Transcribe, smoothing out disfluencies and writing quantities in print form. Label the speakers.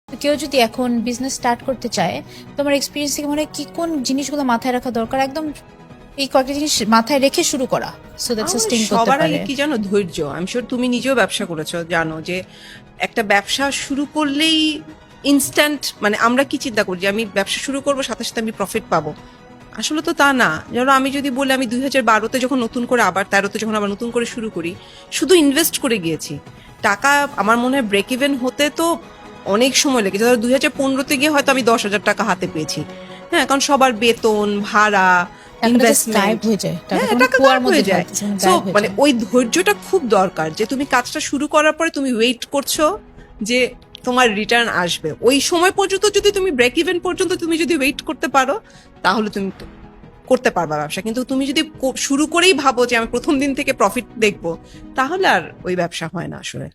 Speaker 1: তো কেউ যদি এখন বিজনেস স্টার্ট করতে চায়, তোমার এক্সপিরিয়েন্স থেকে মনে হয় কি কোন জিনিসগুলো মাথায় রাখা দরকার, একদম এই কয়েকটা জিনিস মাথায় রেখে শুরু করা সো দ্যাট সাস্টেইন করতে
Speaker 2: সবার
Speaker 1: পারে?
Speaker 2: আগে কি জানো, ধৈর্য। আমি শিওর তুমি নিজেও ব্যবসা করেছো, জানো যে একটা ব্যবসা শুরু করলেই ইনস্ট্যান্ট, মানে আমরা কি চিন্তা করি যে আমি ব্যবসা শুরু করবো সাথে সাথে আমি প্রফিট পাবো। আসলে তো তা না। যেন আমি যদি বলি, আমি 2012-তে যখন নতুন করে, আবার 13-তে যখন আবার নতুন করে শুরু করি, শুধু ইনভেস্ট করে গিয়েছি টাকা। আমার মনে হয় ব্রেক ইভেন হতে তো অনেক সময় লেগেছে। ধরো 2015-তে গিয়ে হয়তো আমি 10,000 টাকা হাতে পেয়েছি। হ্যাঁ, কারণ সবার বেতন, ভাড়া,
Speaker 1: টাকাটা জাস্ট গায়েব
Speaker 2: ইনভেস্টমেন্ট,
Speaker 1: হয়ে যায়,
Speaker 2: হ্যাঁ,
Speaker 1: টাকাটা মানে
Speaker 2: টাকা
Speaker 1: কুয়ার
Speaker 2: গায়েব
Speaker 1: মধ্যে
Speaker 2: হয়ে যায়।
Speaker 1: ঢালতেছে, মানে
Speaker 2: সো
Speaker 1: গায়েব হয়ে
Speaker 2: মানে
Speaker 1: যায়।
Speaker 2: ওই ধৈর্যটা খুব দরকার, যে তুমি কাজটা শুরু করার পরে তুমি ওয়েট করছো যে তোমার রিটার্ন আসবে। ওই সময় পর্যন্ত যদি তুমি ব্রেক ইভেন পর্যন্ত তুমি যদি ওয়েট করতে পারো, তাহলে তুমি করতে পারবা ব্যবসা। কিন্তু তুমি যদি শুরু করেই ভাবো যে আমি প্রথম দিন থেকে প্রফিট দেখবো, তাহলে আর ওই ব্যবসা হয় না আসলে।